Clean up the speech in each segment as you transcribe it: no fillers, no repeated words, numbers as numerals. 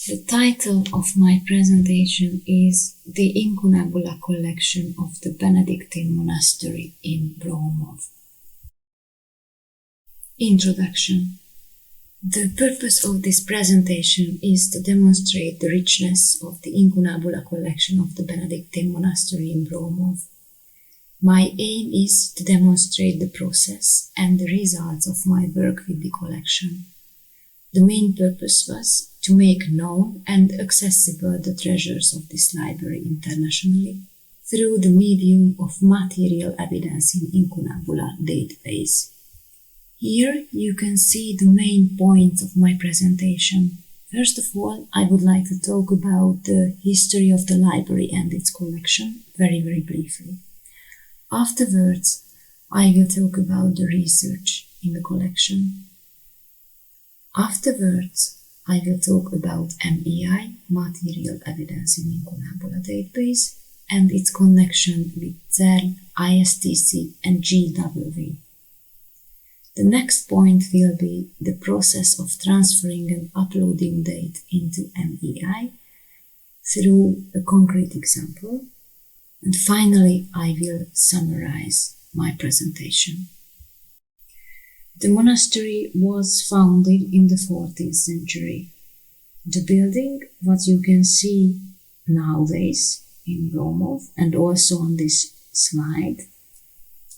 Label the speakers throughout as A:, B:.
A: The title of my presentation is The Incunabula Collection of the Benedictine Monastery in Broumov. Introduction. The purpose of this presentation is to demonstrate the richness of the Incunabula collection of the Benedictine Monastery in Broumov. My aim is to demonstrate the process and the results of my work with the collection. The main purpose was to make known and accessible the treasures of this library internationally through the medium of material evidence in Incunabula database. Here you can see the main points of my presentation. First of all, I would like to talk about the history of the library and its collection very briefly. Afterwards, I will talk about the research in the collection. Afterwards, I will talk about MEI, Material Evidence in Incunabula database, and its connection with CERN, ISTC, and GW. The next point will be the process of transferring and uploading data into MEI through a concrete example. And finally, I will summarize my presentation. The monastery was founded in the 14th century. The building, what you can see nowadays in Broumov and also on this slide,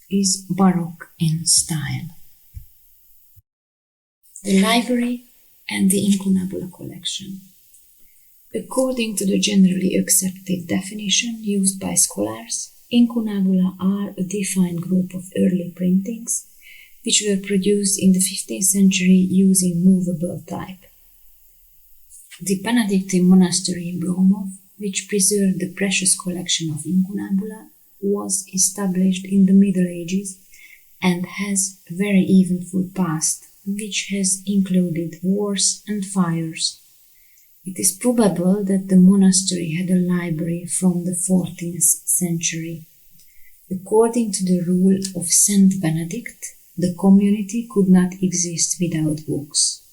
A: is Baroque in style. The library and the Incunabula collection. According to the generally accepted definition used by scholars, Incunabula are a defined group of early printings which were produced in the 15th century using movable type. The Benedictine Monastery in Broumov, which preserved the precious collection of Incunabula, was established in the Middle Ages and has a very eventful past, which has included wars and fires. It is probable that the monastery had a library from the 14th century. According to the rule of Saint Benedict, the community could not exist without books.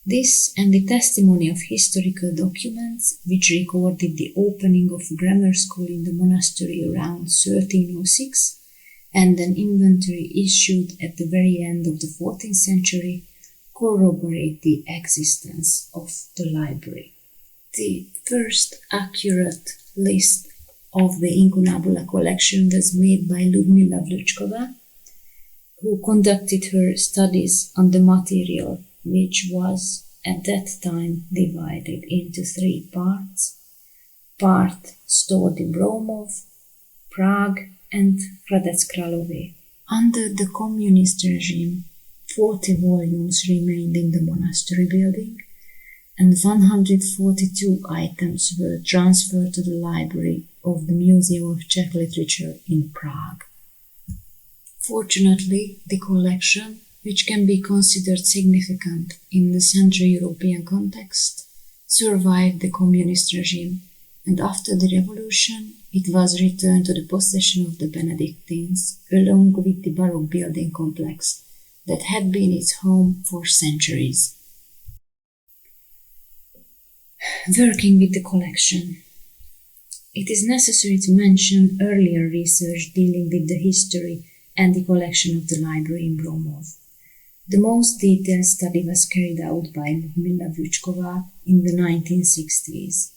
A: This and the testimony of historical documents which recorded the opening of a grammar school in the monastery around 1306 and an inventory issued at the very end of the 14th century corroborate the existence of the library. The first accurate list of the Incunabula collection was made by Ludmila Vlčková, who conducted her studies on the material, which was at that time divided into 3 parts. Part stored in Broumov, Prague, and Hradec Králové. Under the communist regime, 40 volumes remained in the monastery building, and 142 items were transferred to the library of the Museum of Czech Literature in Prague. Fortunately, the collection, which can be considered significant in the Central European context, survived the communist regime, and after the revolution, it was returned to the possession of the Benedictines, along with the Baroque building complex that had been its home for centuries. Working with the collection. It is necessary to mention earlier research dealing with the history and the collection of the library in Broumov. The most detailed study was carried out by Ludmila Vlčková in the 1960s.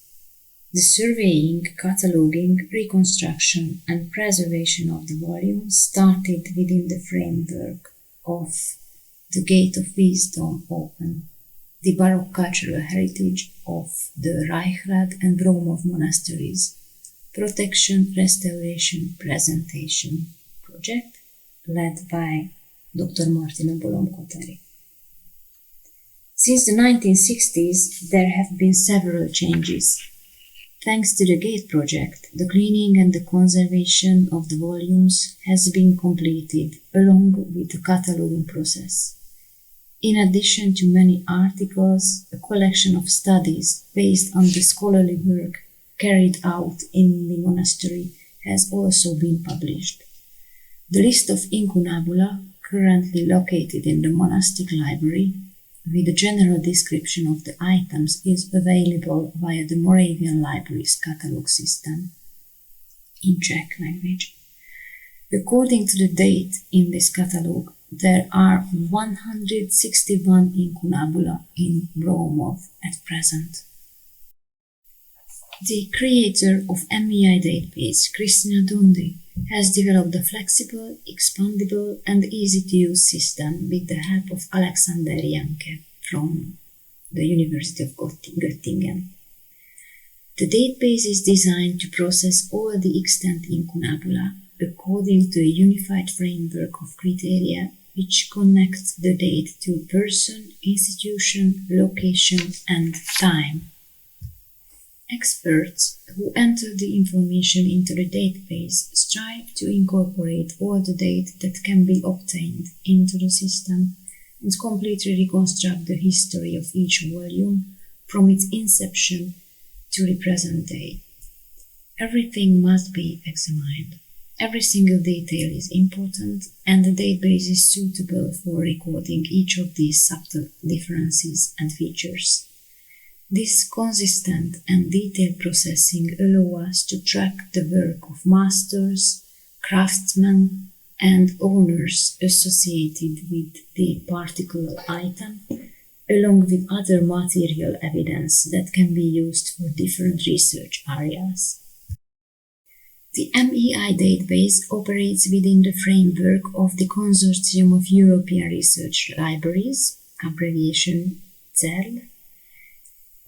A: The surveying, cataloguing, reconstruction and preservation of the volumes started within the framework of the Gate of Wisdom Open, the Baroque cultural heritage of the Reichsrad and Broumov monasteries, protection, restoration, presentation project, led by Dr. Martina Bolomkotari. Since the 1960s, there have been several changes. Thanks to the GATE project, the cleaning and the conservation of the volumes has been completed along with the cataloging process. In addition to many articles, a collection of studies based on the scholarly work carried out in the monastery has also been published. The list of Incunabula, currently located in the Monastic Library, with a general description of the items is available via the Moravian Library's catalog system in Czech language. According to the date in this catalog, there are 161 incunabula in Broumov at present. The creator of MEI database, Krisztina Rábai, has developed a flexible, expandable, and easy-to-use system with the help of Alexander Janke from the University of Göttingen. The database is designed to process all the extant incunabula according to a unified framework of criteria which connects the date to a person, institution, location, and time. Experts who enter the information into the database strive to incorporate all the data that can be obtained into the system and completely reconstruct the history of each volume from its inception to the present day. Everything must be examined. Every single detail is important, and the database is suitable for recording each of these subtle differences and features. This consistent and detailed processing allows us to track the work of masters, craftsmen, and owners associated with the particular item, along with other material evidence that can be used for different research areas. The MEI database operates within the framework of the Consortium of European Research Libraries, abbreviation CERL,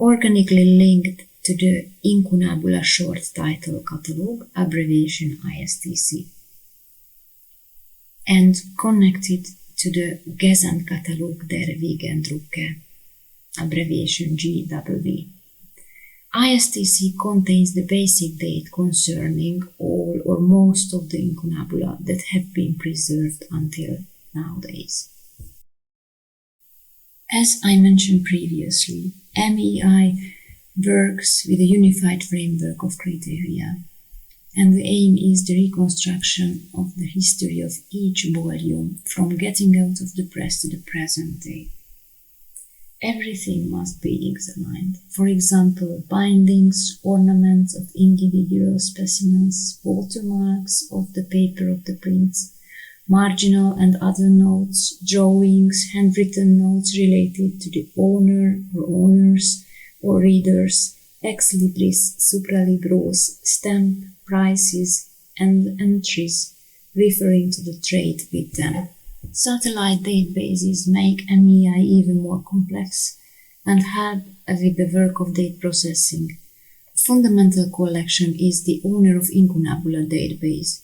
A: organically linked to the Incunabula Short Title Catalog, abbreviation ISTC, and connected to the Gesamtkatalog der Wiegendrucke, abbreviation GWV. ISTC contains the basic date concerning all or most of the incunabula that have been preserved until nowadays. As I mentioned previously, MEI works with a unified framework of criteria, and the aim is the reconstruction of the history of each volume from getting out of the press to the present day. Everything must be examined. For example, bindings, ornaments of individual specimens, watermarks of the paper of the prints, marginal and other notes, drawings, handwritten notes related to the owner or owners or readers, ex libris, supralibros, stamp, prices, and entries referring to the trade with them. Satellite databases make MEI even more complex and help with the work of date processing. A fundamental collection is the Owner of Incunabula database.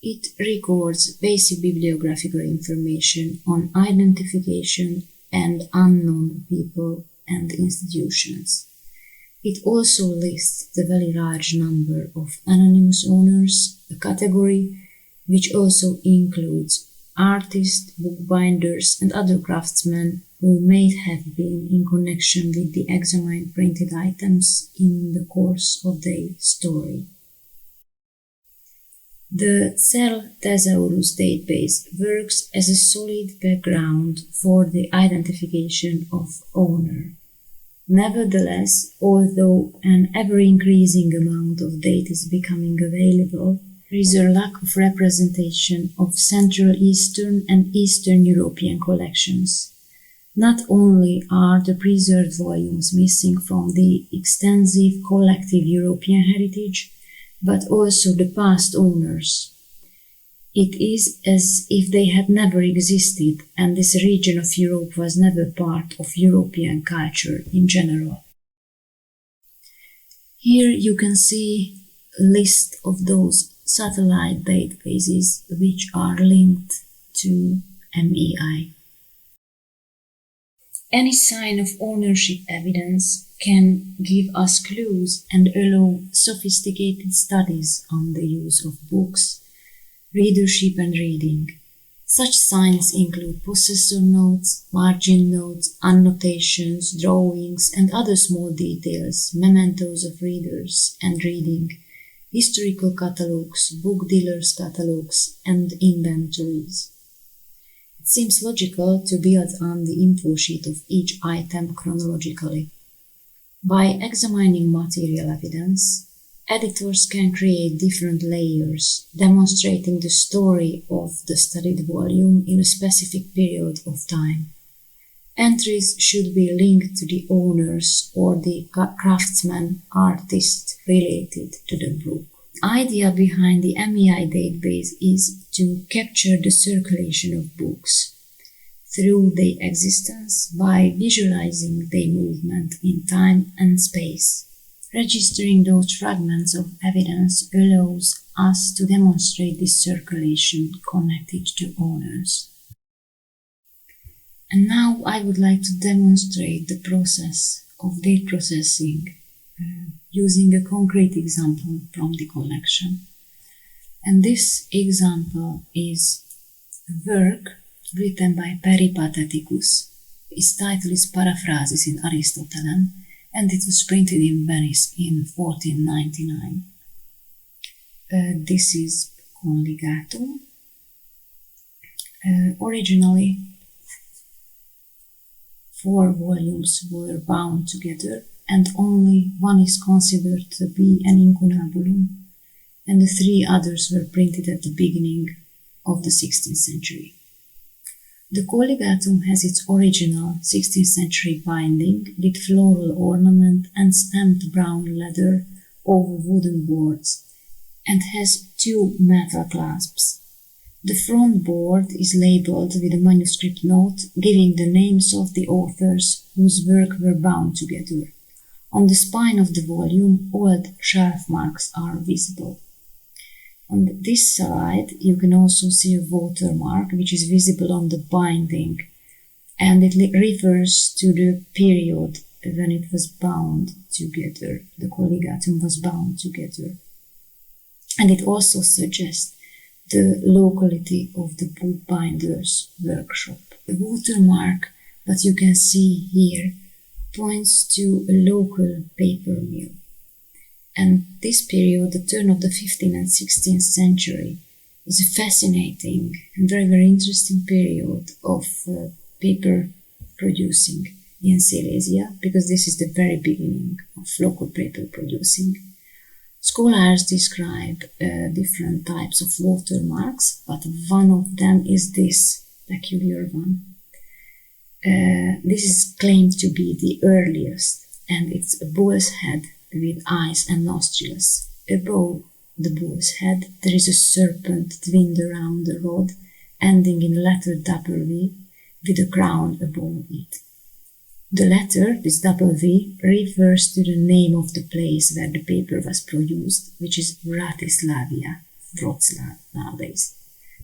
A: It records basic bibliographical information on identification and unknown people and institutions. It also lists the very large number of anonymous owners, a category which also includes artists, bookbinders, and other craftsmen who may have been in connection with the examined printed items in the course of their story. The CERL Thesaurus database works as a solid background for the identification of owner. Nevertheless, although an ever-increasing amount of data is becoming available, there is a lack of representation of Central Eastern and Eastern European collections. Not only are the preserved volumes missing from the extensive collective European heritage, but also the past owners. It is as if they had never existed, and this region of Europe was never part of European culture in general. Here you can see a list of those satellite databases which are linked to MEI. Any sign of ownership evidence can give us clues and allow sophisticated studies on the use of books, readership and reading. Such signs include possessor notes, margin notes, annotations, drawings, and other small details, mementos of readers and reading, historical catalogues, book dealers' catalogues, and inventories. It seems logical to build on the info sheet of each item chronologically. By examining material evidence, editors can create different layers, demonstrating the story of the studied volume in a specific period of time. Entries should be linked to the owners or the craftsman, artist related to the book. The idea behind the MEI database is to capture the circulation of books through their existence by visualizing their movement in time and space. Registering those fragments of evidence allows us to demonstrate this circulation connected to owners. And now I would like to demonstrate the process of date processing using a concrete example from the collection. And this example is a work written by Peripateticus. Its title is Paraphrases in Aristotelem, and it was printed in Venice in 1499. This is Collegatum. Originally, 4 volumes were bound together, and only one is considered to be an incunabulum, and the 3 others were printed at the beginning of the 16th century. The Collegatum has its original 16th century binding with floral ornament and stamped brown leather over wooden boards, and has 2 metal clasps. The front board is labeled with a manuscript note giving the names of the authors whose work were bound together. On the spine of the volume, old shelf marks are visible. On this side, you can also see a watermark which is visible on the binding, and it refers to the period when it was bound together. The Collegatum was bound together. And it also suggests the locality of the bookbinder's workshop. The watermark that you can see here points to a local paper mill. And this period, the turn of the 15th and 16th century, is a fascinating and very, very interesting period of paper producing in Silesia, because this is the very beginning of local paper producing. Scholars describe different types of watermarks, but one of them is this peculiar one. This is claimed to be the earliest, and it's a bull's head with eyes and nostrils. Above the bull's head there is a serpent twinned around the rod, ending in letter W with a crown above it. The letter, this W, refers to the name of the place where the paper was produced, which is Bratislavia, Wroclaw nowadays.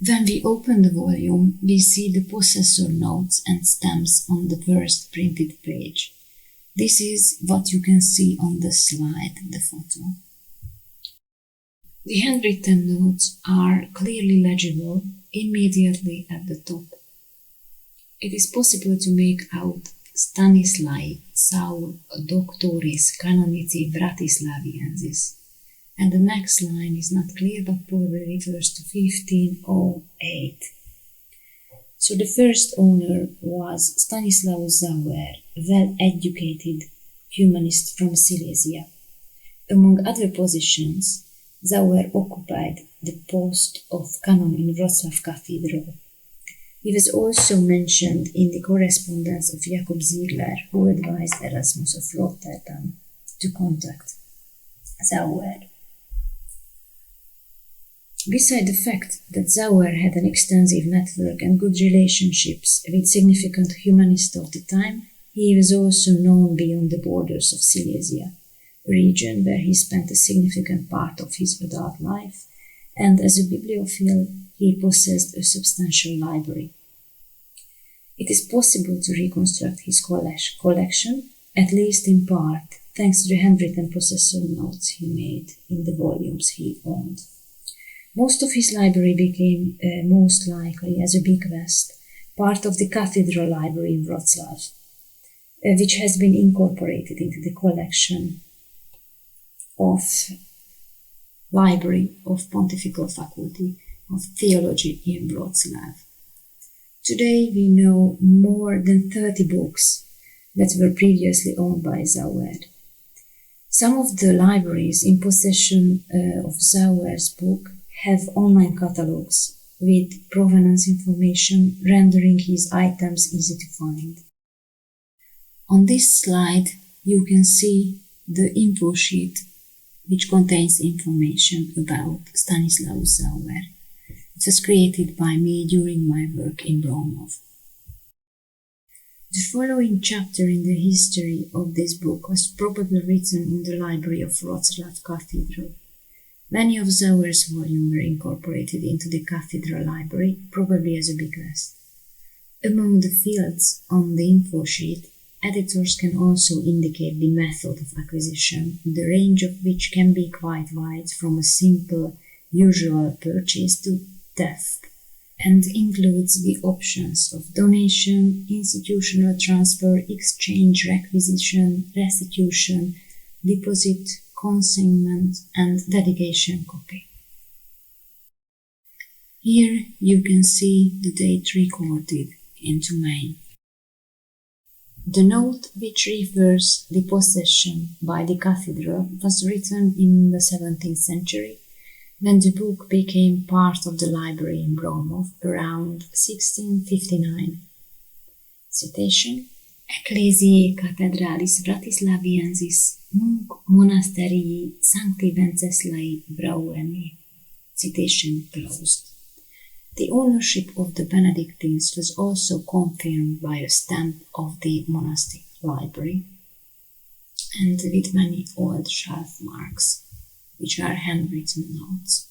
A: When we open the volume, we see the possessor notes and stamps on the first printed page. This is what you can see on the slide, the photo. The handwritten notes are clearly legible immediately at the top. It is possible to make out Stanislai Saul Doctoris Canonici Vratislaviensis, and the next line is not clear but probably refers to 1508. So the first owner was Stanislaus Zauer, a well-educated humanist from Silesia. Among other positions, Zauer occupied the post of canon in Wrocław Cathedral. He was also mentioned in the correspondence of Jakob Ziegler, who advised Erasmus of Rotterdam to contact Zauer. Beside the fact that Zauer had an extensive network and good relationships with significant humanists of the time, he was also known beyond the borders of Silesia, a region where he spent a significant part of his adult life, and as a bibliophile, he possessed a substantial library. It is possible to reconstruct his collection, at least in part, thanks to the handwritten possessor notes he made in the volumes he owned. Most of his library became, most likely as a bequest, part of the Cathedral Library in Wrocław, which has been incorporated into the collection of Library of Pontifical Faculty of Theology in Wrocław. Today we know more than 30 books that were previously owned by Zauer. Some of the libraries in possession of Zauer's book have online catalogs with provenance information, rendering his items easy to find. On this slide, you can see the info sheet which contains information about Stanislaus Zauer. It was created by me during my work in Broumov. The following chapter in the history of this book was probably written in the library of Wrocław Cathedral. Many of Zauer's volumes were incorporated into the cathedral library, probably as a bequest. Among the fields on the info sheet, editors can also indicate the method of acquisition, the range of which can be quite wide, from a simple, usual purchase to theft, and includes the options of donation, institutional transfer, exchange, requisition, restitution, deposit, consignment, and dedication copy. Here you can see the date recorded into May. The note which refers the possession by the cathedral was written in the 17th century, when the book became part of the library in Broumov around 1659. Citation: Ecclesiae Cathedralis Vratislaviensis nunc monasterii Sancti Wenceslai Broumově. Citation closed. The ownership of the Benedictines was also confirmed by a stamp of the Monastic Library, and with many old shelf marks, which are handwritten notes.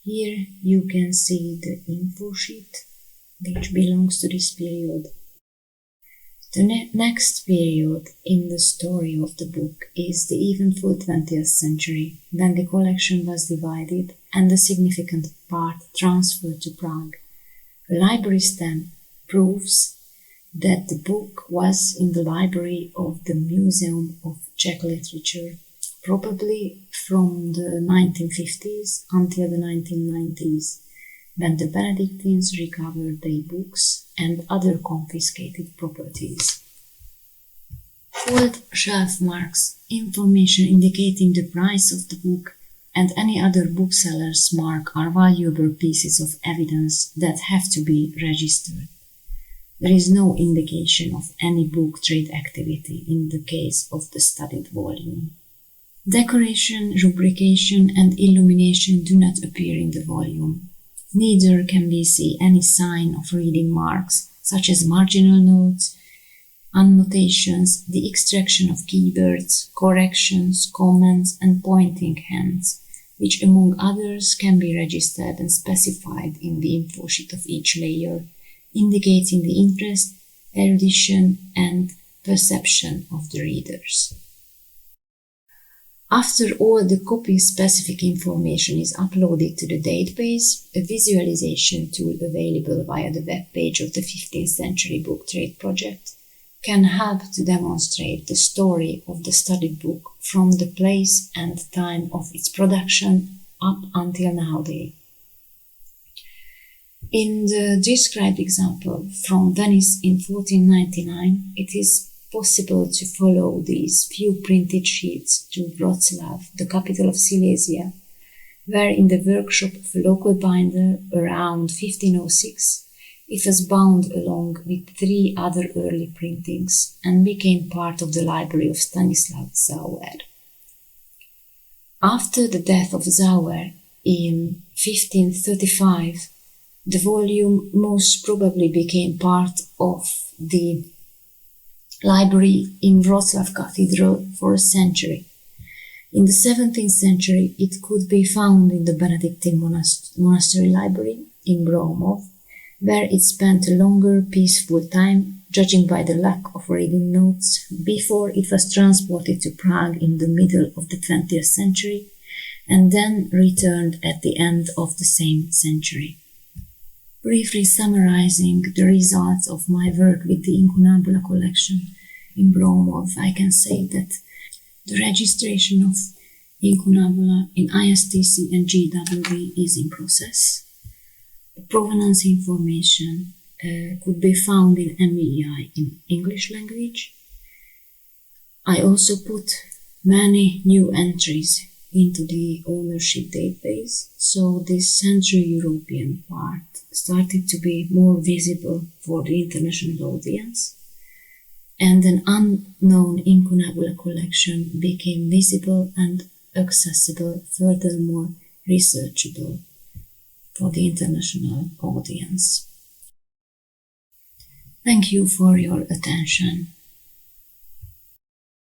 A: Here you can see the info sheet, which belongs to this period. The next period in the story of the book is the eventful 20th century, when the collection was divided and a significant part transferred to Prague. A library stamp proves that the book was in the library of the Museum of Czech Literature, probably from the 1950s until the 1990s, when the Benedictines recovered their books and other confiscated properties. Old shelf marks, information indicating the price of the book, and any other bookseller's mark are valuable pieces of evidence that have to be registered. There is no indication of any book trade activity in the case of the studied volume. Decoration, rubrication, and illumination do not appear in the volume. Neither can we see any sign of reading marks, such as marginal notes, annotations, the extraction of keywords, corrections, comments, and pointing hands, which among others can be registered and specified in the info sheet of each layer, indicating the interest, erudition, and perception of the readers. After all the copy-specific information is uploaded to the database, a visualization tool available via the web page of the 15th Century Book Trade Project can help to demonstrate the story of the studied book from the place and time of its production up until nowadays. In the described example from Venice in 1499, it is possible to follow these few printed sheets to Wrocław, the capital of Silesia, where in the workshop of a local binder around 1506, it was bound along with 3 other early printings and became part of the library of Stanislaus Zauer. After the death of Zauer in 1535, the volume most probably became part of the library in Wrocław Cathedral for a century. In the 17th century, it could be found in the Benedictine Monastery Library in Broumov, where it spent a longer, peaceful time, judging by the lack of reading notes, before it was transported to Prague in the middle of the 20th century, and then returned at the end of the same century. Briefly summarizing the results of my work with the Incunables collection in Broumov, I can say that the registration of Incunables in ISTC and GWD is in process. provenance information could be found in MEI in English language. I also put many new entries into the ownership database, so this Central European part started to be more visible for the international audience, and an unknown incunabula collection became visible and accessible, furthermore researchable for the international audience. Thank you for your attention.